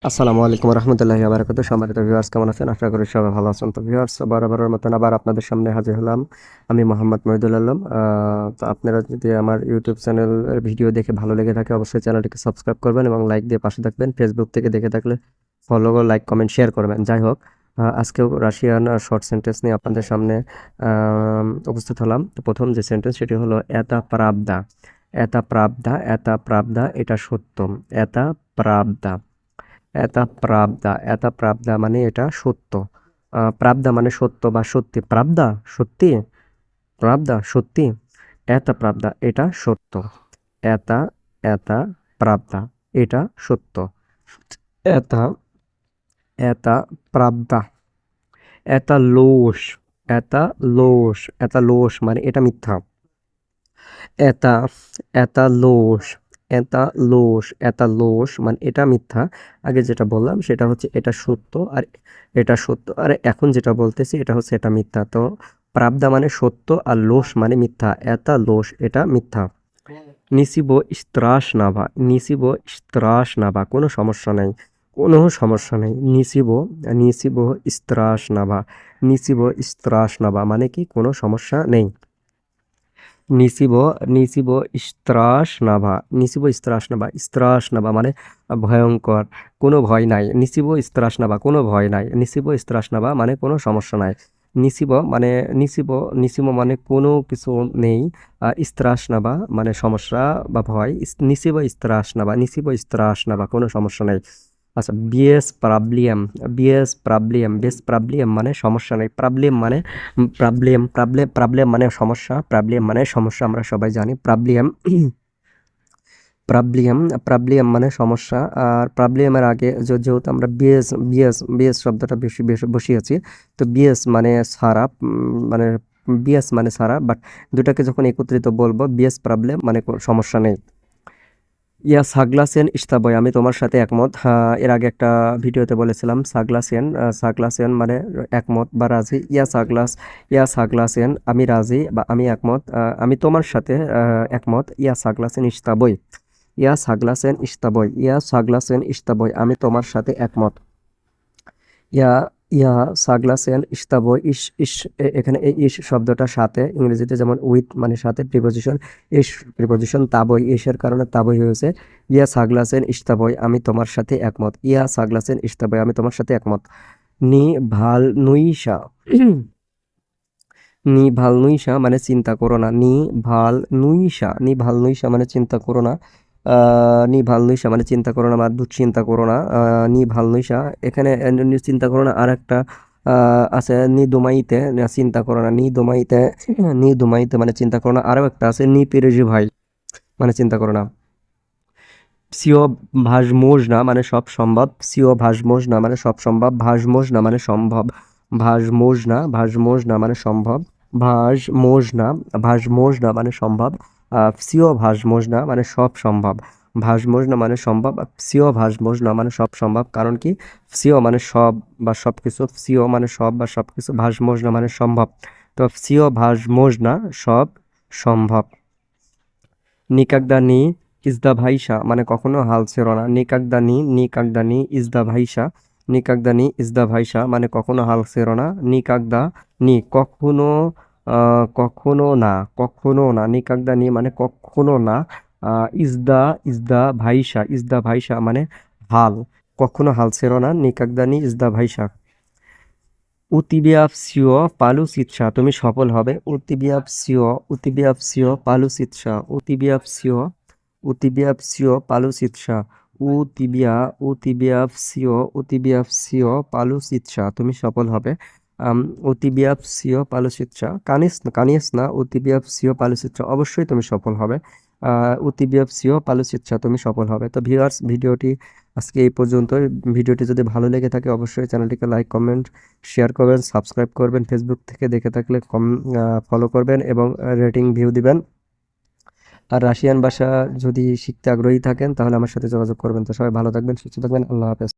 আসসালামু আলাইকুম রহমতুল্লাহি বারাকাতুহু। সম্মানিত ভিউয়ার্স, কেমন আছেন? আশা করি সবাই ভালো আছেন। তো ভিউয়ার্স, বরাবরের মতন আবার আপনাদের সামনে হাজির হলাম। আমি মোহাম্মদ মহিদুল আলম। তো আপনারা যদি আমার ইউটিউব চ্যানেল ভিডিও দেখে ভালো লেগে থাকে, অবশ্যই চ্যানেলটিকে সাবস্ক্রাইব করবেন এবং লাইক দিয়ে পাশে থাকবেন। ফেসবুক থেকে দেখে থাকলে ফলো, লাইক, কমেন্ট, শেয়ার করবেন। যাই হোক, আজকেও রাশিয়ান শর্ট সেন্টেন্স নিয়ে আপনাদের সামনে উপস্থিত হলাম। তো প্রথম যে সেন্টেন্স সেটি হলো এটা প্রাবদা। এটা প্রাবদা, এটা প্রাবদা, এটা সত্য। এটা প্রাবদা, এটা প্রাবদা, এটা প্রাবদা মানে এটা সত্য। প্রাবদা মানে সত্য বা সত্যি। প্রাবদা সত্যি, প্রাবদা সত্যি। এটা প্রাবদা এটা সত্য। এটা এটা প্রাবদা এটা সত্য। এটা এটা প্রাবদা, এটা লোস, এটা লোস, এটা লোস মানে এটা মিথ্যা। এটা এটা লোস, এটা লোস, এটা লোস মানে এটা মিথ্যা। আগে যেটা বললাম সেটা হচ্ছে এটা সত্য, আর এটা সত্য, আর এখন যেটা বলতেছি এটা হচ্ছে এটা মিথ্যা। তো প্রাবদা মানে সত্য আর লোস মানে মিথ্যা। এটা লোস, এটা মিথ্যা। নিসিব স্ত্রাস নাভা, নিসিব স্ত্রাস নাভা, কোনো সমস্যা নেই, কোনো সমস্যা নেই। নিসিব নিসিব স্ত্রাস নাভা, নিসিব স্ত্রাস নাভা মানে কি কোনো সমস্যা নেই। নিসিব নিসিব স্ত্রাস নাভা, নিসিব স্ত্রাস নাভা, স্ত্রাস নাভা মানে ভয়ঙ্কর, কোনো ভয় নাই। নিসিব স্ত্রাস নাভা কোনো ভয় নাই, নিসিব স্ত্রাস নাভা মানে কোনো সমস্যা নাই। নিসিব মানে নিসিব, নিসিব মানে কোনো কিছু নেই। স্ত্রাস নাভা মানে সমস্যা বা ভয়। নিসিব স্ত্রাস নাভা, নিসিব স্ত্রাস নাভা কোনো সমস্যা নাই। আচ্ছা, বিএস প্রাবলিয়াম, বিএস প্রাবলিয়াম, বিএস প্রাবলিয়াম মানে সমস্যা নেই। প্রাবলিয়াম মানে প্রবলেম, প্রবলেম মানে সমস্যা, প্রবলেম মানে সমস্যা, আমরা সবাই জানি। প্রবলেম, প্রবলেম, প্রবলেম মানে সমস্যা। আর প্রবলেমের আগে যেহেতু আমরা বিএস বিএস বিএস শব্দটা বেশি বেশি বসিয়েছি, তো বিএস মানে সারা, মানে বিএস মানে সারা, বাট দুটাকে যখন একত্রিত বলবো বিএস প্রবলেম মানে কোনো সমস্যা নেই। ইয়া সাগলাসেন ইস্তাবয়, আমি তোমার সাথে একমত। এর আগে একটা ভিডিওতে বলেছিলাম সাগলাসেন, সাগলাসেন মানে একমত বা রাজি। ইয়া সাগলাস, ইয়া সাগলাসেন আমি রাজি বা আমি একমত। আমি তোমার সাথে একমত। ইয়া সাগলাসেন ইস্তাবয়, ইয়া সাগলাসেন ইস্তাবয়, ইয়া সাগলাসেন ইস্তাবয় আমি তোমার সাথে একমত। ইয়া ইয়া সাগলাসেন ইস্তাবয়, ইস ইস এখানে এই ইস শব্দটা সাথে, ইংরেজিতে যেমন উইথ মানে সাথে প্রিপোজিশন, ইস প্রিপোজিশন তাবই, ইসের কারণে তাবই হয়েছে। ইয়া সাগলাসেন ইস্তাবয় আমি তোমার সাথে একমত, ইয়া সাগলাসেন ইস্তাবয় আমি তোমার সাথে একমত। নি ভাল নুইসা, নি ভাল নুইসা মানে চিন্তা করো না। নি ভাল নুইসা, নি ভাল নুইসা মানে চিন্তা করো না। নি ভাল নুইসা মানে চিন্তা করো না বা দুশ্চিন্তা করো না। নি ভাল নুইসা, এখানে চিন্তা করো না আর একটা আছে নি দোমাইতে, চিন্তা করো না। নি দোমাইতে, নি দোমাইতে মানে চিন্তা করো না। আরও একটা আছে নি পেরেজি ভাই মানে চিন্তা করো না। সিও ভাসমোজ না মানে সব সম্ভব, সিও ভাসমোজ না মানে সব সম্ভব, ভাসমোজ না মানে সম্ভব, ভাসমোজ না, ভাসমোজ না মানে সম্ভব, ভাসমোজ না, ভাসমোজ না মানে সম্ভব। সিও ভাসমোজ না মানে সব সম্ভব, ভাসমোজ না মানে সম্ভব, সিও ভাসমোজ না মানে সব সম্ভব। কারণ কি, সিও মানে সব বা সব কিছু, সিও মানে সব বা সব কিছু, ভাসমোজ না মানে সম্ভব। তো সিও ভাসমোজ না সব সম্ভব। নিকাকদানি ইজ দ্য ভাইসা মানে কখনো হাল ছেড়ো না। নিকাকদানি, নিকাকদানি ইজ দ্য ভাইসা, নিকাকদানি ইজ দ্য ভাইসা মানে কখনো হাল ছেড়ো না। নিকাকদা নি কখনো, কখনো না, কখনো না। নিকাকদানি মানে কখনো না। ইজ দ্য ভাইসা, ইজ দ্য ভাইসা মানে হাল, কখনো হাল ছেড়ো না। নিকাকদানি ইজ দ্য ভাইসা। উতিবিয়াপসিও পালুসিৎসা তুমি সফল হবে। উতিবিয়াপসিও, উতিবিয়াপসিও পালুসিৎসা, উতিবিয়াপসিও, উতিবিয়াপসিও পালুসিৎসা, উতিবিয়া, উতিবিয়াপসিও, উতিবিয়াপসিও পালুসিৎসা তুমি সফল হবে। আম, উতিবিয়াপসিও পালুসিৎসা কানিস কানিস না, উতিবিয়াপসিও পালুসিৎসা অবশ্যই তুমি সফল হবে। উতিবিয়াপসিও পালুসিৎসা তুমি সফল হবে। তো ভিউয়ার্স, ভিডিওটি আজকে এই পর্যন্ত। ভিডিওটি যদি ভালো লেগে থাকে অবশ্যই চ্যানেলটিকে লাইক, কমেন্ট, শেয়ার করবেন, সাবস্ক্রাইব করবেন। ফেসবুক থেকে দেখে থাকলে ফলো করবেন এবং রেটিং ভিউ দিবেন। আর রাশিয়ান ভাষা যদি শিখতে আগ্রহী থাকেন তাহলে আমার সাথে যোগাযোগ করবেন। তো সবাই ভালো থাকবেন, সুস্থ থাকবেন, আল্লাহ হাফেজ।